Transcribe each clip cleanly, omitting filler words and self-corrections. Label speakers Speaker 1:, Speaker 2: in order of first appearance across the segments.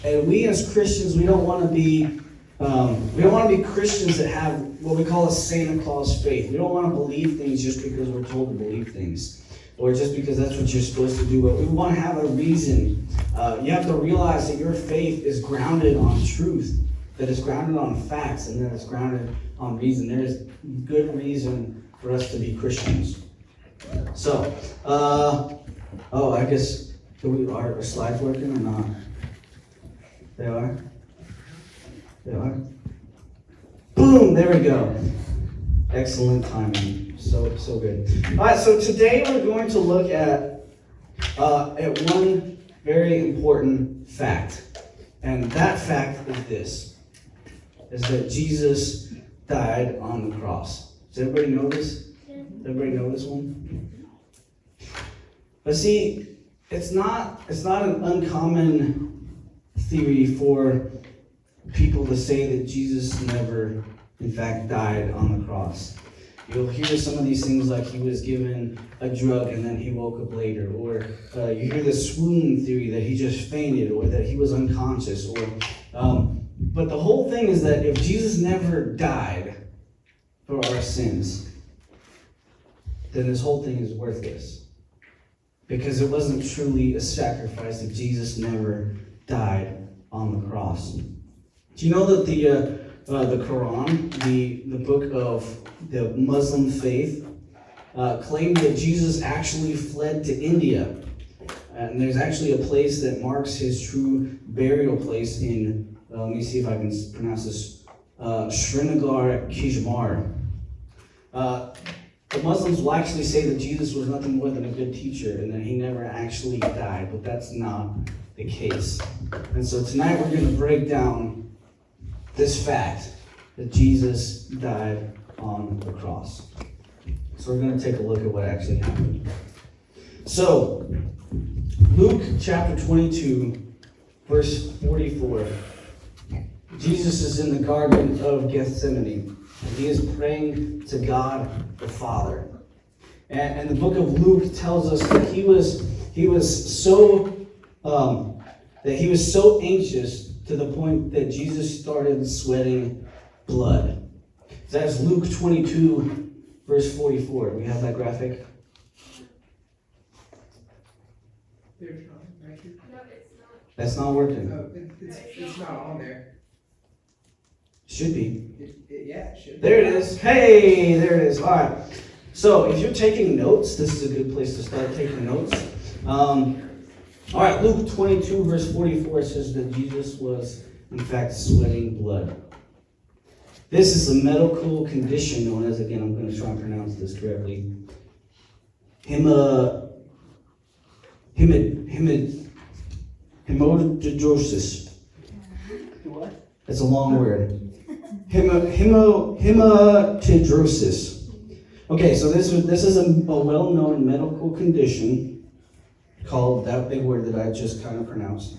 Speaker 1: And we as Christians, we don't want to be Christians that have what we call a Santa Claus faith. We don't want to believe things just because we're told to believe things, or just because that's what you're supposed to do. But we want to have a reason. You have to realize that your faith is grounded on truth, that it's grounded on facts, and that it's grounded on reason. There is good reason for us to be Christians. So, I guess are slides working or not? They are? They are? Boom! There we go. Excellent timing. So good. All right, so today we're going to look at one very important fact. And that fact is this, is that Jesus died on the cross. Does everybody know this? Does everybody know this one? But see, it's not an uncommon theory for people to say that Jesus never, in fact, died on the cross. You'll hear some of these things like he was given a drug and then he woke up later, or you hear the swoon theory that he just fainted, or that he was unconscious, but the whole thing is that if Jesus never died for our sins, then this whole thing is worthless, because it wasn't truly a sacrifice if Jesus never died on the cross. Do you know that the Quran, the book of the Muslim faith, claimed that Jesus actually fled to India, and there's actually a place that marks his true burial place in, let me see if I can pronounce this, Srinagar, Kashmir. The Muslims will actually say that Jesus was nothing more than a good teacher and that he never actually died, but that's not the case. And so tonight we're going to break down this fact that Jesus died on the cross. So we're going to take a look at what actually happened. So, Luke chapter 22, verse 44. Jesus is in the Garden of Gethsemane, and he is praying to God the Father. And the book of Luke tells us that he was so anxious to the point that Jesus started sweating blood. So that's Luke 22, verse 44. We have that graphic?
Speaker 2: There's not, right here.
Speaker 3: No, it's not.
Speaker 1: That's not working.
Speaker 2: No, it's not on there.
Speaker 1: Should be.
Speaker 2: It should be.
Speaker 1: There it is. Hey, there it is. All right. So if you're taking notes, this is a good place to start taking notes. All right, Luke 22, verse 44 says that Jesus was, in fact, sweating blood. This is a medical condition known as, again, I'm going to try and pronounce this correctly, hematidrosis. What? It's a long word. Hematidrosis. Okay, so this is a well-known medical condition called that big word that I just kind of pronounced.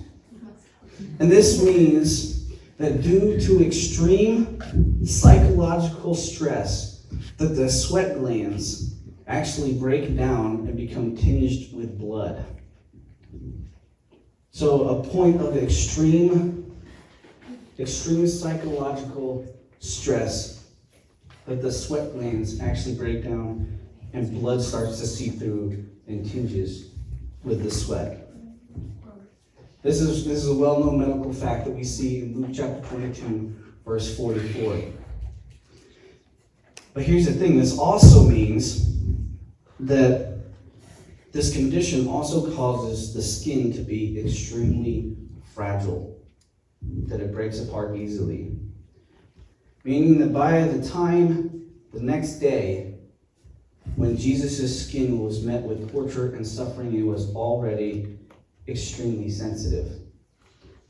Speaker 1: And this means that due to extreme psychological stress, that the sweat glands actually break down and become tinged with blood. So a point of extreme psychological stress, that the sweat glands actually break down and blood starts to seep through and tinges with the sweat. This is a well-known medical fact that we see in Luke chapter 22, verse 44. But here's the thing, this also means that this condition also causes the skin to be extremely fragile, that it breaks apart easily. Meaning that by the time the next day, when Jesus' skin was met with torture and suffering, it was already extremely sensitive.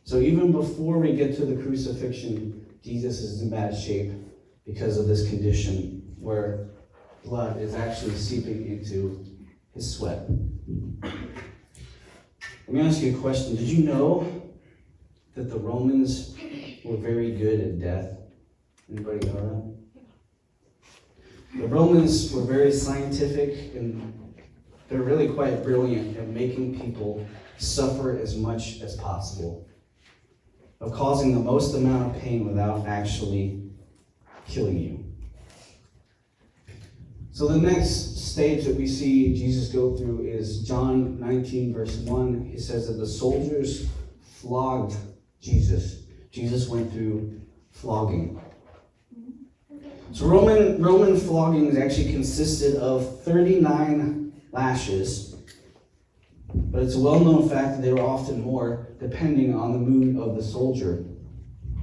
Speaker 1: So even before we get to the crucifixion, Jesus is in bad shape because of this condition where blood is actually seeping into his sweat. Let me ask you a question. Did you know that the Romans were very good at death? Anybody know that? The Romans were very scientific, and they're really quite brilliant at making people suffer as much as possible. of causing the most amount of pain without actually killing you. So the next stage that we see Jesus go through is John 19, verse 1. He says that the soldiers flogged Jesus. Jesus went through flogging. So Roman floggings actually consisted of 39 lashes, but it's a well-known fact that they were often more, depending on the mood of the soldier.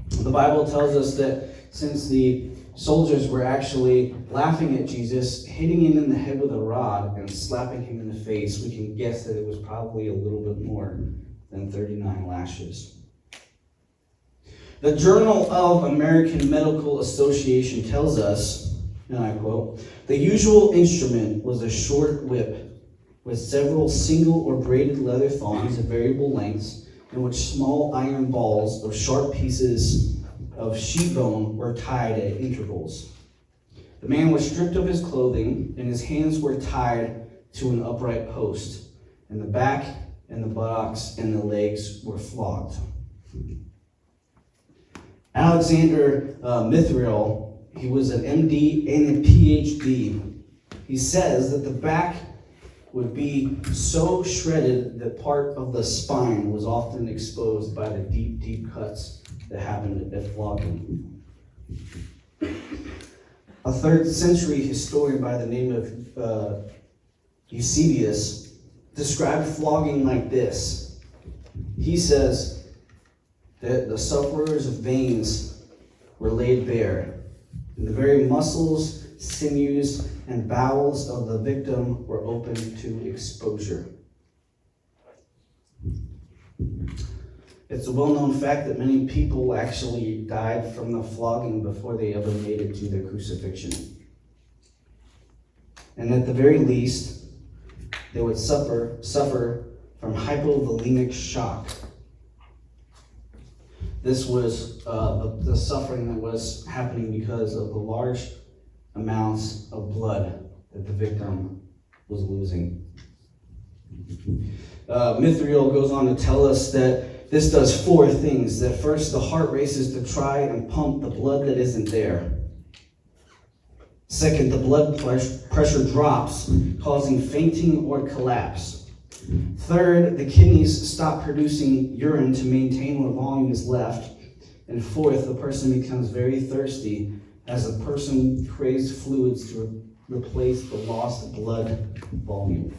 Speaker 1: The Bible tells us that since the soldiers were actually laughing at Jesus, hitting him in the head with a rod, and slapping him in the face, we can guess that it was probably a little bit more than 39 lashes. The Journal of American Medical Association tells us, and I quote, "The usual instrument was a short whip with several single or braided leather thongs of variable lengths, in which small iron balls of sharp pieces of sheep bone were tied at intervals. The man was stripped of his clothing, and his hands were tied to an upright post, and the back and the buttocks and the legs were flogged." Alexander Mithriel, he was an MD and a PhD. He says that the back would be so shredded that part of the spine was often exposed by the deep, deep cuts that happened at flogging. A 3rd century historian by the name of Eusebius described flogging like this. He says that the sufferer's veins were laid bare, and the very muscles, sinews, and bowels of the victim were open to exposure. It's a well-known fact that many people actually died from the flogging before they ever made it to their crucifixion. And at the very least, they would suffer from hypovolemic shock. This was the suffering that was happening because of the large amounts of blood that the victim was losing. Mithriel goes on to tell us that this does 4 things. That first, the heart races to try and pump the blood that isn't there. Second, the blood pressure drops, causing fainting or collapse. Third, the kidneys stop producing urine to maintain what volume is left. And fourth, the person becomes very thirsty as the person craves fluids to replace the lost blood volume.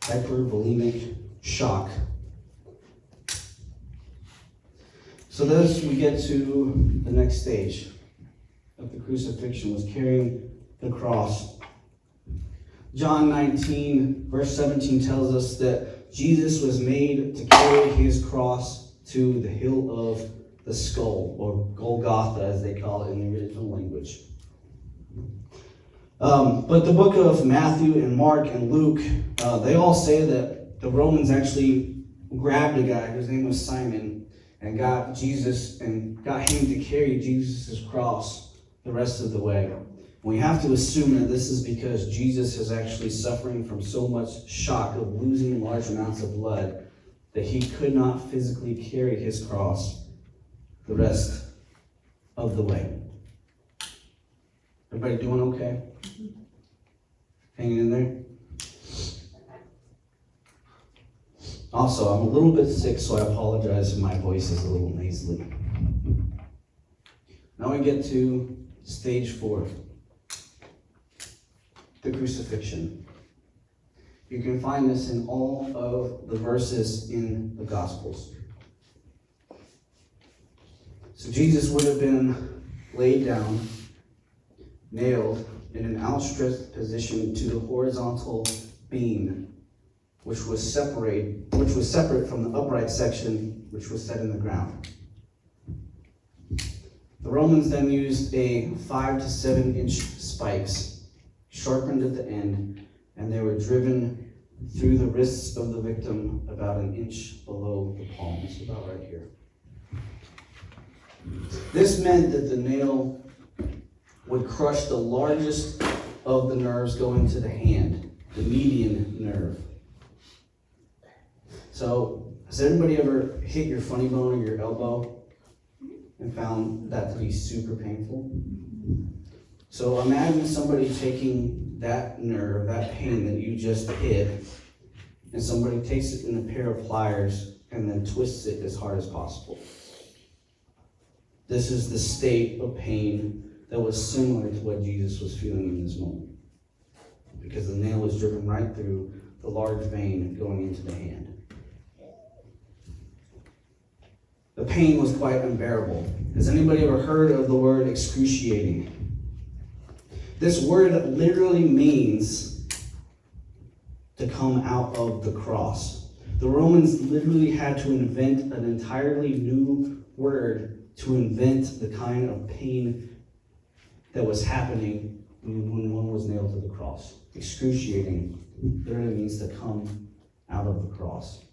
Speaker 1: Hypervolemic shock. So thus we get to the next stage of the crucifixion, was carrying the cross. John 19, verse 17 tells us that Jesus was made to carry his cross to the hill of the skull, or Golgotha as they call it in the original language. But the book of Matthew and Mark and Luke, they all say that the Romans actually grabbed a guy whose name was Simon and got Jesus and got him to carry Jesus' cross the rest of the way. We have to assume that this is because Jesus is actually suffering from so much shock of losing large amounts of blood that he could not physically carry his cross the rest of the way. Everybody doing okay? Hanging in there? Also, I'm a little bit sick, so I apologize if my voice is a little nasally. Now we get to stage 4. The crucifixion. You can find this in all of the verses in the Gospels. So Jesus would have been laid down, nailed in an outstretched position to the horizontal beam, which was separate from the upright section, which was set in the ground. The Romans then used a 5 to 7 inch spikes, sharpened at the end, and they were driven through the wrists of the victim about an inch below the palms, about right here. This meant that the nail would crush the largest of the nerves going to the hand, the median nerve. So Has anybody ever hit your funny bone or your elbow and found that to be super painful? So imagine somebody taking that nerve, that pain that you just hit, and somebody takes it in a pair of pliers and then twists it as hard as possible. This is the state of pain that was similar to what Jesus was feeling in this moment, because the nail was driven right through the large vein going into the hand. The pain was quite unbearable. Has anybody ever heard of the word excruciating? This word literally means to come out of the cross. The Romans literally had to invent an entirely new word to invent the kind of pain that was happening when one was nailed to the cross. Excruciating literally means to come out of the cross.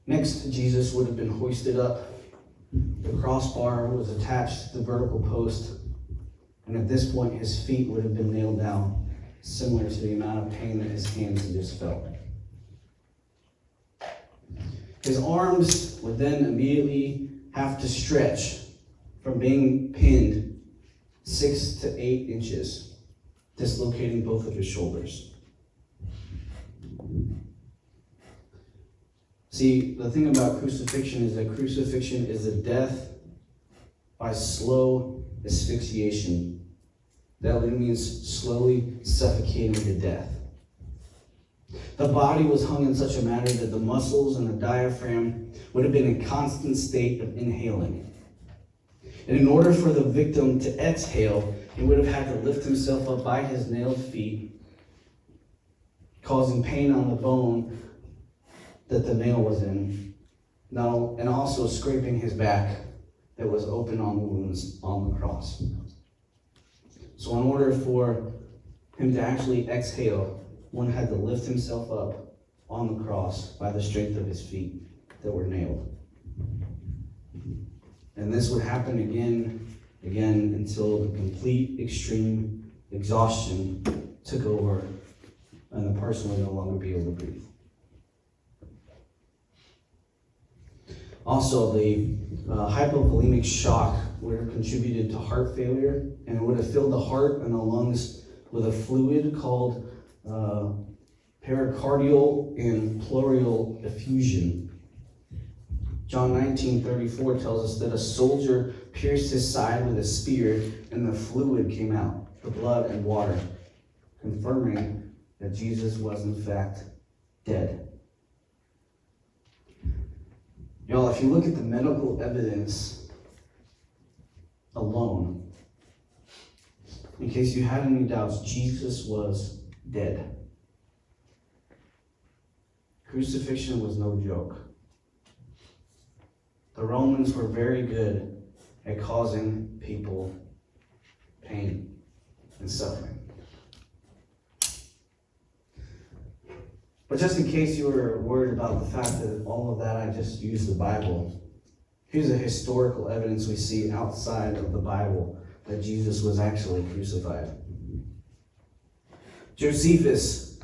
Speaker 1: Next, Jesus would have been hoisted up. The crossbar was attached to the vertical post, and at this point his feet would have been nailed down, similar to the amount of pain that his hands had just felt. His arms would then immediately have to stretch from being pinned 6 to 8 inches, dislocating both of his shoulders. See, the thing about crucifixion is that crucifixion is a death by slow asphyxiation. That literally means slowly suffocating to death. The body was hung in such a manner that the muscles and the diaphragm would have been in constant state of inhaling. And in order for the victim to exhale, he would have had to lift himself up by his nailed feet, causing pain on the bone that the nail was in, and also scraping his back that was open on the wounds on the cross. So in order for him to actually exhale, one had to lift himself up on the cross by the strength of his feet that were nailed. And this would happen again until the complete extreme exhaustion took over and the person would no longer be able to breathe. Also, the hypovolemic shock would have contributed to heart failure, and it would have filled the heart and the lungs with a fluid called pericardial and pleural effusion. John 19:34 tells us that a soldier pierced his side with a spear, and the fluid came out, the blood and water, confirming that Jesus was in fact dead. Y'all, if you look at the medical evidence alone, in case you had any doubts, Jesus was dead. Crucifixion was no joke. The Romans were very good at causing people pain and suffering. But just in case you were worried about the fact that all of that I just used the Bible, here's a historical evidence we see outside of the Bible that Jesus was actually crucified. Josephus,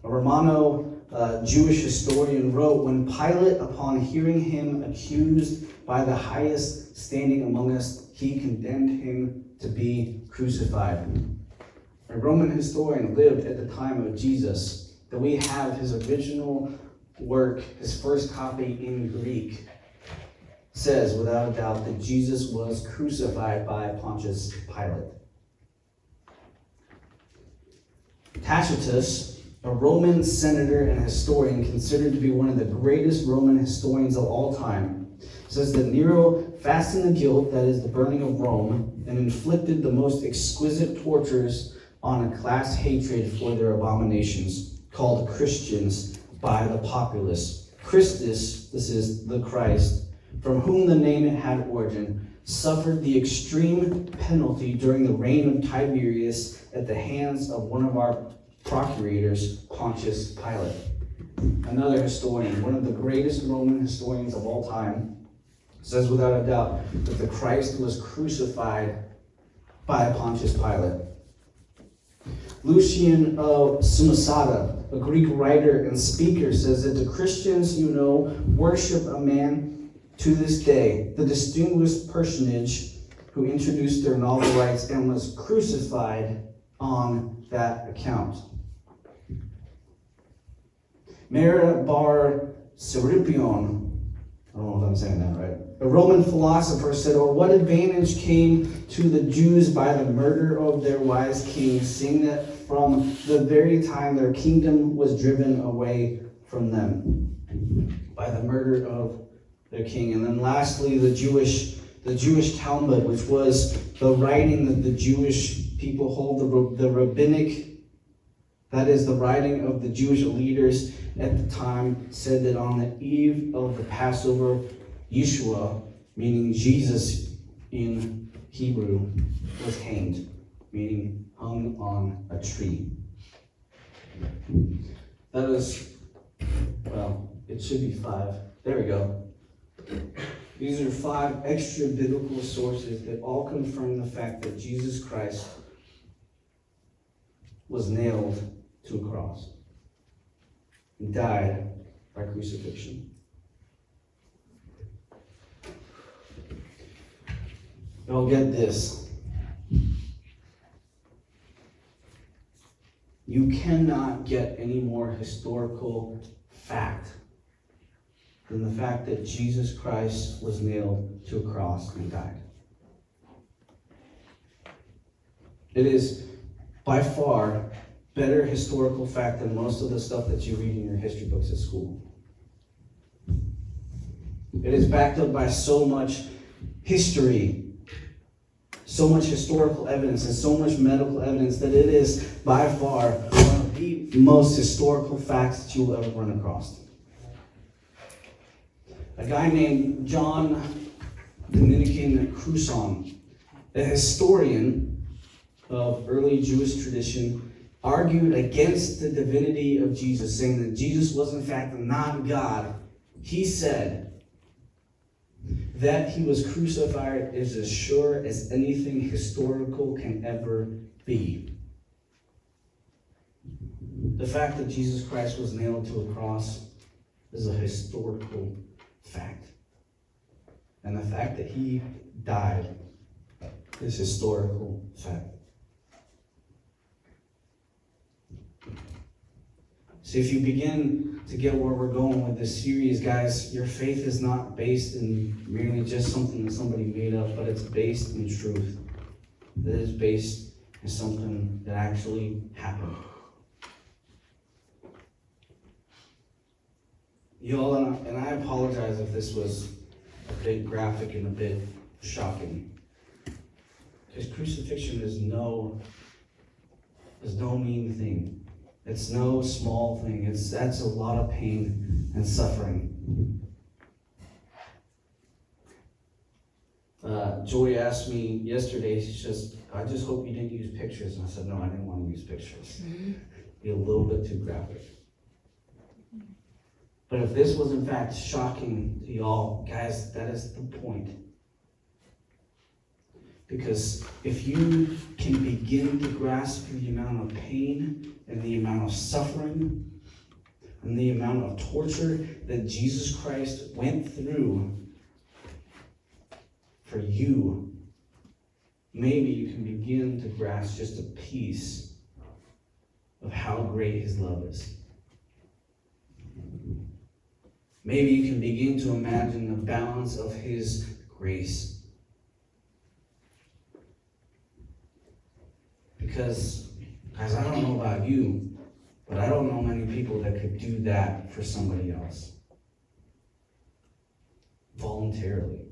Speaker 1: a Romano Jewish historian, wrote, "When Pilate, upon hearing him accused by the highest standing among us, he condemned him to be crucified." A Roman historian lived at the time of Jesus, that we have his original work, his first copy in Greek, says without a doubt that Jesus was crucified by Pontius Pilate. Tacitus, a Roman senator and historian considered to be one of the greatest Roman historians of all time, says that Nero fastened the guilt, that is the burning of Rome, and inflicted the most exquisite tortures on a class hatred for their abominations, called Christians by the populace. Christus, this is the Christ, from whom the name had origin, suffered the extreme penalty during the reign of Tiberius at the hands of one of our procurators, Pontius Pilate. Another historian, one of the greatest Roman historians of all time, says without a doubt that the Christ was crucified by Pontius Pilate. Lucian of Samosata, a Greek writer and speaker, says that the Christians you know worship a man to this day, the distinguished personage who introduced their novel rights and was crucified on that account. Mera bar Serapion, I don't know if I'm saying that right, a Roman philosopher said, or what advantage came to the Jews by the murder of their wise king, seeing that from the very time their kingdom was driven away from them by the murder of their king. And then lastly, the Jewish Talmud, which was the writing that the Jewish people hold, the rabbinic, that is the writing of the Jewish leaders at the time, said that on the eve of the Passover, Yeshua, meaning Jesus in Hebrew, was hanged, meaning hung on a tree. That is, well, it should be 5. There we go. These are 5 extra biblical sources that all confirm the fact that Jesus Christ was nailed to a cross and died by crucifixion. Y'all get this. You cannot get any more historical fact than the fact that Jesus Christ was nailed to a cross and died. It is by far better historical fact than most of the stuff that you read in your history books at school. It is backed up by so much history, so much historical evidence, and so much medical evidence that it is by far one of the most historical facts that you will ever run across. A guy named John Dominican Cruzon, a historian of early Jewish tradition, argued against the divinity of Jesus, saying that Jesus was in fact not God. He said that he was crucified is as sure as anything historical can ever be. The fact that Jesus Christ was nailed to a cross is a historical fact. And the fact that he died is historical fact. So if you begin to get where we're going with this series, guys, your faith is not based in merely just something that somebody made up, but it's based in truth. It is based in something that actually happened. Y'all, and I apologize if this was a bit graphic and a bit shocking. Because crucifixion is no mean thing. It's no small thing. That's a lot of pain and suffering. Joy asked me yesterday, she says, I just hope you didn't use pictures. And I said, no, I didn't want to use pictures. Be a little bit too graphic. But if this was in fact shocking to y'all, guys, that is the point. Because if you can begin to grasp the amount of pain and the amount of suffering and the amount of torture that Jesus Christ went through for you, maybe you can begin to grasp just a piece of how great his love is. Maybe you can begin to imagine the balance of his grace. Because, guys, I don't know about you, but I don't know many people that could do that for somebody else. Voluntarily.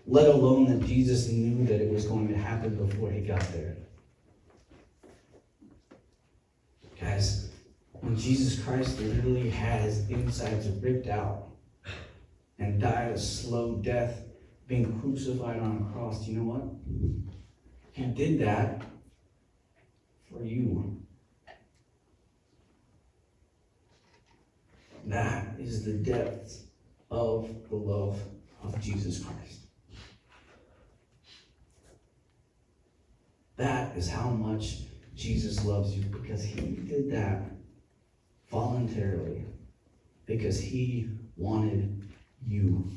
Speaker 1: Let alone that Jesus knew that it was going to happen before he got there. Guys, when Jesus Christ literally had his insides ripped out and died a slow death, being crucified on a cross, do you know what? He did that for you. That is the depth of the love of Jesus Christ. That that is how much Jesus loves you, because he did that voluntarily, because he wanted you.